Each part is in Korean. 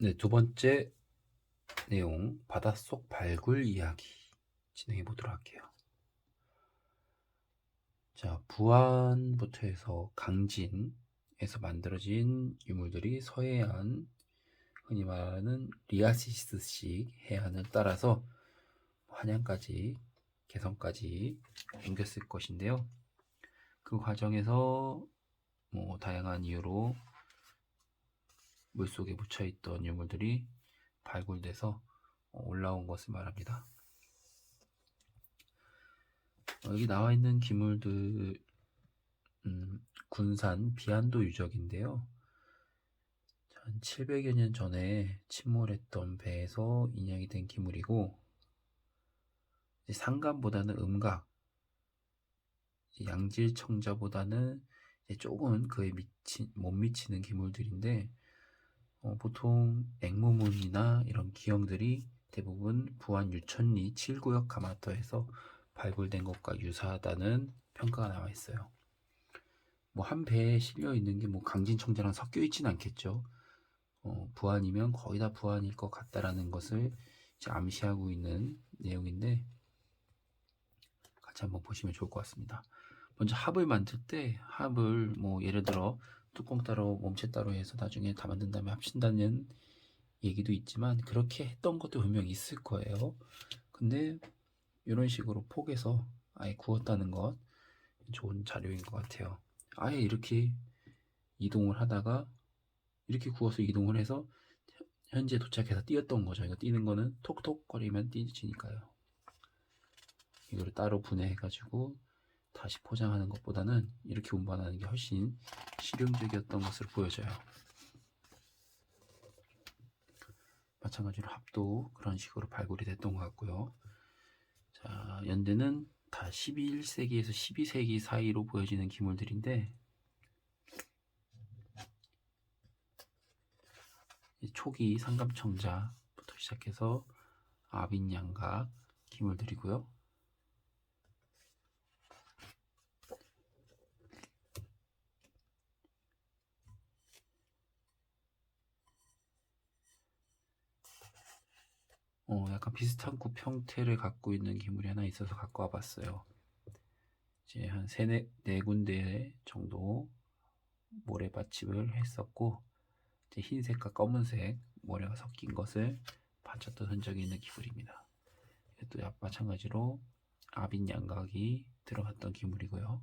네, 두 번째 내용, 바닷속 발굴 이야기 진행해 보도록 할게요. 자, 부안부터 해서 강진에서 만들어진 유물들이 서해안, 흔히 말하는 리아시스식 해안을 따라서 한양까지, 개성까지 옮겼을 것인데요. 그 과정에서 다양한 이유로 물속에 묻혀있던 유물들이 발굴돼서 올라온 것을 말합니다. 여기 나와 있는 기물들, 군산 비안도 유적인데요. 한 700여 년 전에 침몰했던 배에서 인양이 된 기물이고, 상감보다는 음각, 양질청자보다는 조금 그에 못 미치는 기물들인데, 보통 앵무문이나 이런 기형들이 대부분 부안 유천리 7구역 가마터에서 발굴된 것과 유사하다는 평가가 나와 있어요. 한 배에 실려 있는 게 강진청자랑 섞여 있지는 않겠죠. 부안이면 거의 다 부안일 것 같다라는 것을 이제 암시하고 있는 내용인데, 같이 한번 보시면 좋을 것 같습니다. 먼저 합을 만들 때 합을 예를 들어 뚜껑 따로 몸체 따로 해서 나중에 다 만든 다음에 합친다는 얘기도 있지만, 그렇게 했던 것도 분명히 있을 거예요. 근데 이런 식으로 포개서 아예 구웠다는 것, 좋은 자료인 것 같아요. 아예 이렇게 이동을 하다가 이렇게 구워서 이동을 해서 현재 도착해서 띄었던 거죠. 이거 띄는 거는 톡톡거리면 띄지니까요. 이거를 따로 분해해가지고 다시 포장하는 것보다는 이렇게 운반하는 게 훨씬 실용적이었던 것으로 보여져요. 마찬가지로 합도 그런 식으로 발굴이 됐던 것 같고요. 자, 연대는 다 11세기에서 12세기 사이로 보여지는 기물들인데, 초기 상감청자부터 시작해서 아빈양각 기물들이고요. 약간 비슷한 굽 형태를 갖고 있는 기물이 하나 있어서 갖고 와봤어요. 이제 한 네 군데 정도 모래 받침을 했었고, 이제 흰색과 검은색 모래가 섞인 것을 받쳤던 흔적이 있는 기물입니다. 또 마찬가지로 아빈 양각이 들어갔던 기물이고요.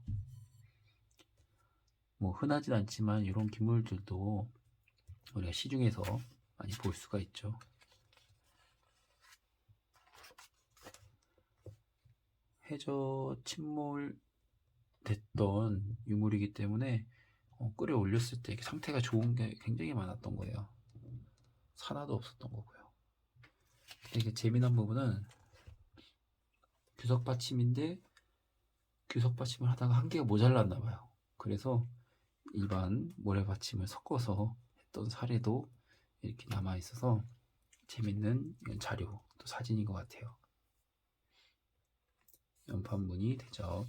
흔하진 않지만 이런 기물들도 우리가 시중에서 많이 볼 수가 있죠. 해저 침몰됐던 유물이기 때문에 끓여 올렸을 때 상태가 좋은 게 굉장히 많았던 거예요. 산화도 없었던 거고요. 되게 재미난 부분은 규석 받침인데, 규석 받침을 하다가 한 개가 모자랐나 봐요. 그래서 일반 모래 받침을 섞어서 했던 사례도 이렇게 남아 있어서 재밌는 자료, 또 사진인 것 같아요. 연판무늬 대접.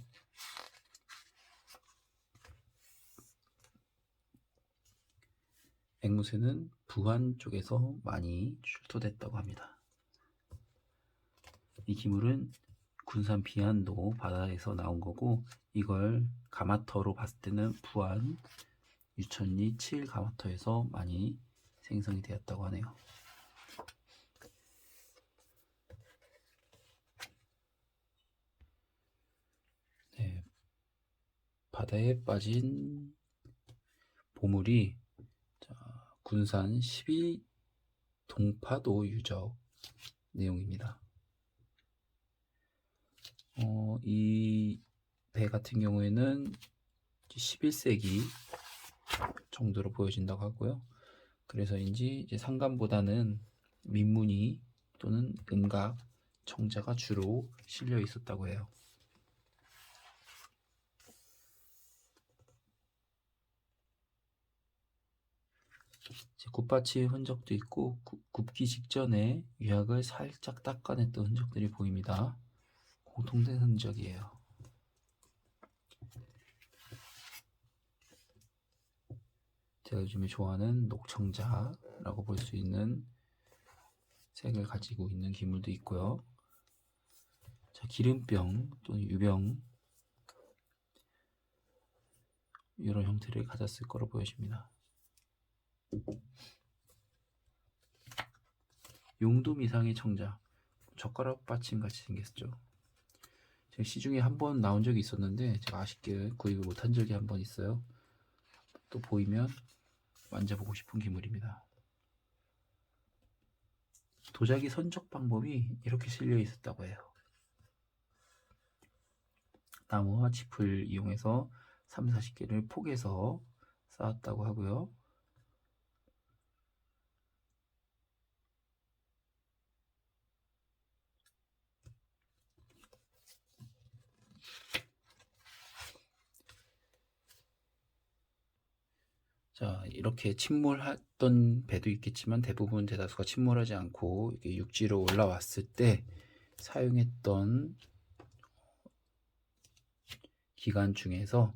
앵무새는 부안 쪽에서 많이 출토됐다고 합니다. 이 기물은 군산 비안도 바다에서 나온 거고, 이걸 가마터로 봤을 때는 부안 유천리 7 가마터에서 많이 생성이 되었다고 하네요. 네, 바다에 빠진 보물이 군산 12 동파도 유적 내용입니다. 이 배 같은 경우에는 11세기 정도로 보여진다고 하고요. 그래서인지 이제 상감보다는 민무늬 또는 음각, 청자가 주로 실려 있었다고 해요. 굽받침 흔적도 있고, 굽기 직전에 유약을 살짝 닦아냈던 흔적들이 보입니다. 공통된 흔적이에요. 제가 요즘에 좋아하는 녹청자라고 볼 수 있는 색을 가지고 있는 기물도 있고요. 자, 기름병 또는 유병 이런 형태를 가졌을 거로 보여집니다. 용둠 이상의 청자, 젓가락 받침 같이 생겼죠. 제가 시중에 한 번 나온 적이 있었는데 제가 아쉽게 구입을 못한 적이 한 번 있어요. 또 보이면 만져보고 싶은 기물입니다. 도자기 선적 방법이 이렇게 실려 있었다고 해요. 나무와 짚을 이용해서 3, 40개를 폭에서 쌓았다고 하고요. 자, 이렇게 침몰했던 배도 있겠지만 대부분 대다수가 침몰하지 않고 이렇게 육지로 올라왔을 때 사용했던 기간 중에서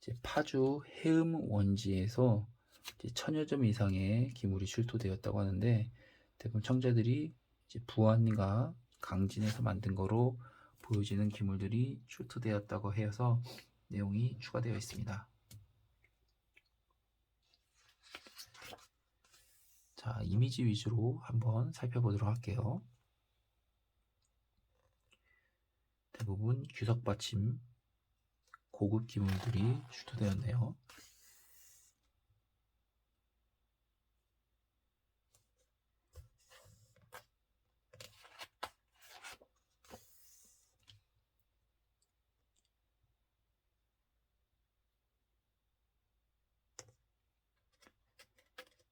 이제 파주 해음 원지에서 이제 1000여 점 이상의 기물이 출토되었다고 하는데 대부분 청자들이 이제 부안과 강진에서 만든 거로 보여지는 기물들이 출토되었다고 해서 내용이 추가되어 있습니다. 자, 이미지 위주로 한번 살펴보도록 할게요. 대부분 규석 받침 고급 기물들이 출토되었네요.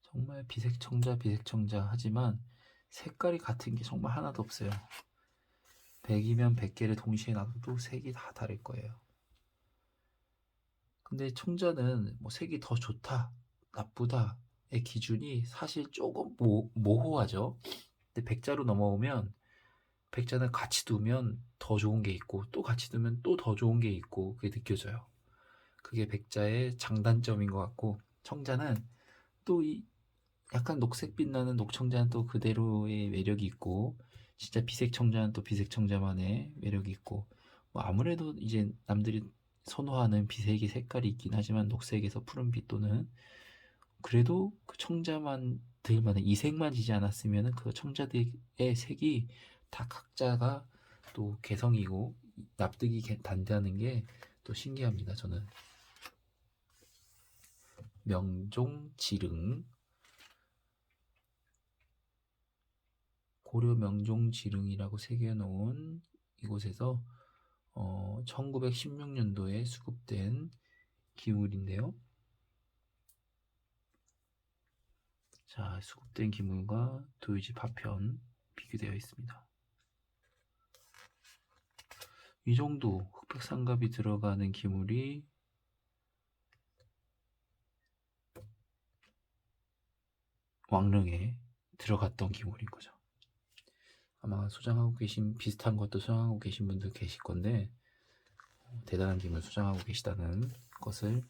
정말 비색청자 하지만 색깔이 같은 게 정말 하나도 없어요. 100이면 100개를 동시에 놔둬도 색이 다 다를 거예요. 근데 청자는 뭐 색이 더 좋다, 나쁘다의 기준이 사실 조금 모호하죠. 근데 백자로 넘어오면 백자는 같이 두면 더 좋은 게 있고 또 같이 두면 또 더 좋은 게 있고 그게 느껴져요. 그게 백자의 장단점인 것 같고 청자는 또 이 약간 녹색빛 나는 녹청자는 또 그대로의 매력이 있고 진짜 비색 청자는 또 비색 청자만의 매력이 있고 뭐 아무래도 이제 남들이 선호하는 비색의 색깔이 있긴 하지만 녹색에서 푸른빛 또는 그래도 그 청자만들만의 이 색만 지지 않았으면 그 청자들의 색이 다 각자가 또 개성이고 납득이 단다는 게 또 신기합니다. 저는 명종지릉 고려 명종지릉이라고 새겨놓은 이곳에서 1916년도에 수급된 기물인데요. 자, 수급된 기물과 도유지 파편 비교되어 있습니다. 이 정도 흑백삼갑이 들어가는 기물이 왕릉에 들어갔던 기물인 거죠. 아마 소장하고 계신 비슷한 것도 소장하고 계신 분들 계실 건데 대단한 기물 소장하고 계시다는 것을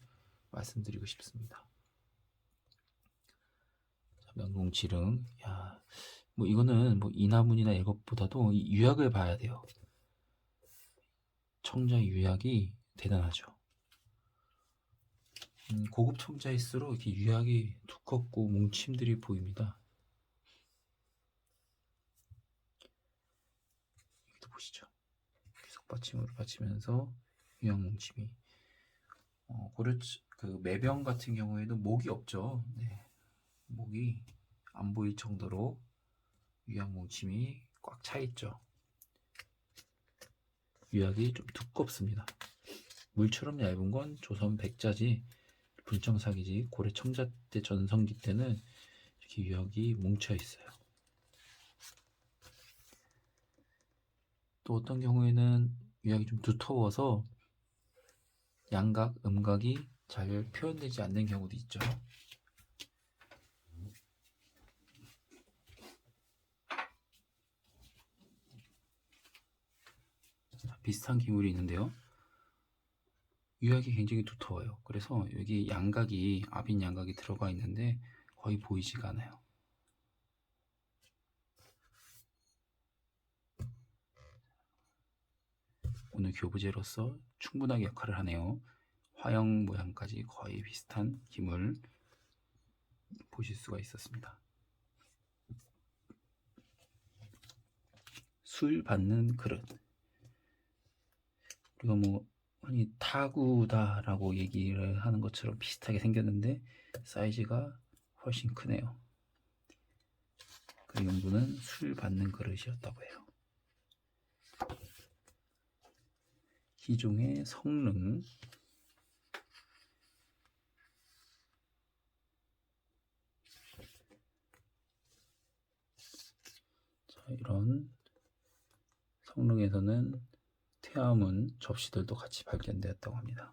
말씀드리고 싶습니다. 명동지릉, 야, 뭐 이거는 뭐 이나문이나 이것보다도 이 유약을 봐야 돼요. 청자 유약이 대단하죠. 고급 청자일수록 이렇게 유약이 두껍고 뭉침들이 보입니다. 여기도 보시죠. 속받침으로 받치면서 유약 뭉침이 고려 그 매병 같은 경우에도 목이 없죠. 네. 목이 안 보일 정도로 유약 뭉침이 꽉 차 있죠. 유약이 좀 두껍습니다. 물처럼 얇은 건 조선 백자지 분청사기지 고려 청자 때 전성기 때는 이렇게 유약이 뭉쳐 있어요. 또 어떤 경우에는 유약이 좀 두터워서 양각, 음각이 잘 표현되지 않는 경우도 있죠. 비슷한 기물이 있는데요. 유약이 굉장히 두터워요. 그래서 여기 양각이, 압인 양각이 들어가 있는데 거의 보이지가 않아요. 오늘 교부제로서 충분하게 역할을 하네요. 화형 모양까지 거의 비슷한 기물 보실 수가 있었습니다. 술 받는 그릇. 우리가 뭐 흔히 타구다라고 얘기를 하는 것처럼 비슷하게 생겼는데 사이즈가 훨씬 크네요. 그 용도는 술 받는 그릇이었다고 해요. 희종의 성능. 자, 이런 성능에서는 태화문 접시들도 같이 발견되었다고 합니다.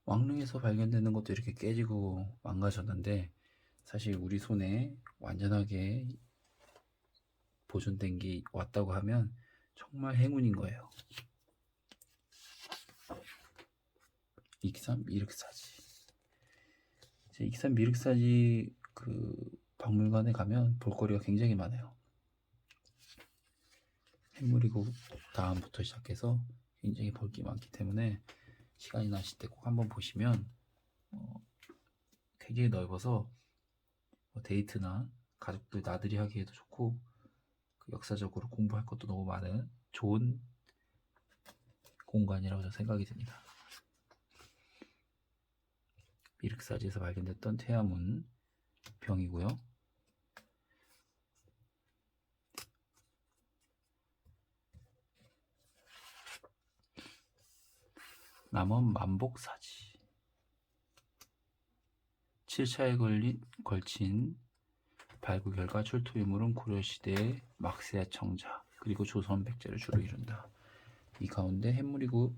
왕릉에서 발견되는 것도 이렇게 깨지고 망가졌는데 사실 우리 손에 완전하게 보존된 게 왔다고 하면 정말 행운인 거예요. 익산 미륵사지. 익산 미륵사지 그 박물관에 가면 볼거리가 굉장히 많아요. 햇물이국 다음부터 시작해서 굉장히 볼 게 많기 때문에 시간이 나실 때 꼭 한번 보시면 굉장히 넓어서 데이트나 가족들 나들이 하기에도 좋고 그 역사적으로 공부할 것도 너무 많은 좋은 공간이라고 저는 생각이 듭니다. 미륵사지에서 발견됐던 태화문 병이고요. 남원 만복사지. 7차에 걸친 발굴 결과 출토 유물은 고려시대의 막세 청자 그리고 조선 백제를 주로 이룬다. 이 가운데 햇물이국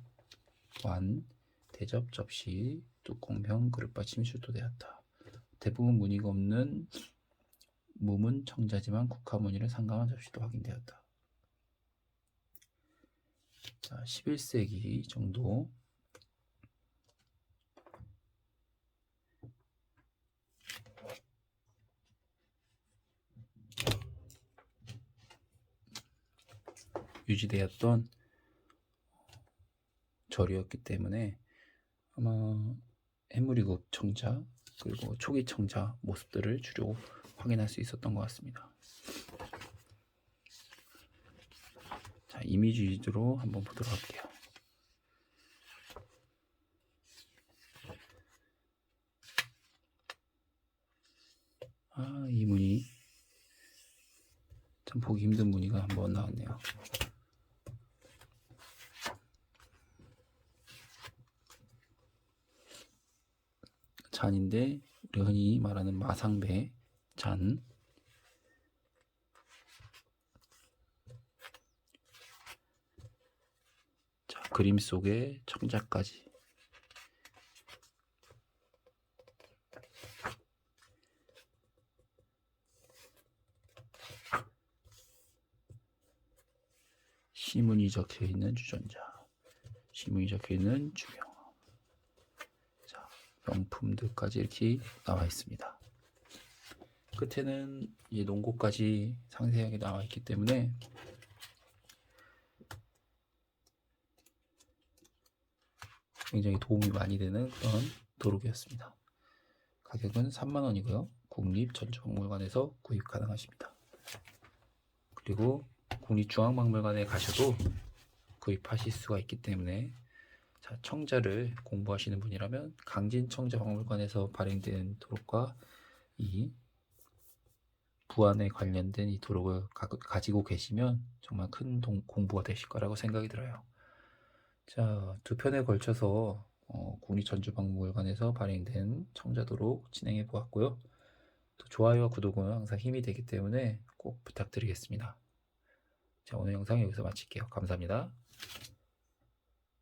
완, 대접, 접시, 뚜껑병, 그릇받침이 출토되었다. 대부분 무늬가 없는 무문 청자지만 국화무늬를 상감한 접시도 확인되었다. 자, 11세기 정도 유지되었던 절이었기 때문에 아마 햇물이국 청자 그리고 초기 청자 모습들을 주로 확인할 수 있었던 것 같습니다. 자, 이미지 위주로 한번 보도록 할게요. 이 무늬 참 보기 힘든 무늬가 한번 나왔네요. 잔인데 우리가 흔히 말하는 마상배 잔. 자, 그림 속에 청자까지. 시문이 적혀 있는 주전자, 시문이 적혀 있는 주명. 자, 명품들까지 이렇게 나와 있습니다. 끝에는 이 농고까지 상세하게 나와 있기 때문에 굉장히 도움이 많이 되는 그런 도록이었습니다. 가격은 3만원이고요. 국립전주박물관에서 구입 가능하십니다. 그리고 국립중앙박물관에 가셔도 구입하실 수가 있기 때문에 자, 청자를 공부하시는 분이라면 강진청자박물관에서 발행된 도록과 이 부안에 관련된 이 도록을 가지고 계시면 정말 큰 공부가 되실 거라고 생각이 들어요. 자, 두 편에 걸쳐서 국립전주박물관에서 발행된 청자도록 진행해 보았고요. 또 좋아요와 구독은 항상 힘이 되기 때문에 꼭 부탁드리겠습니다. 자, 오늘 영상 여기서 마칠게요. 감사합니다.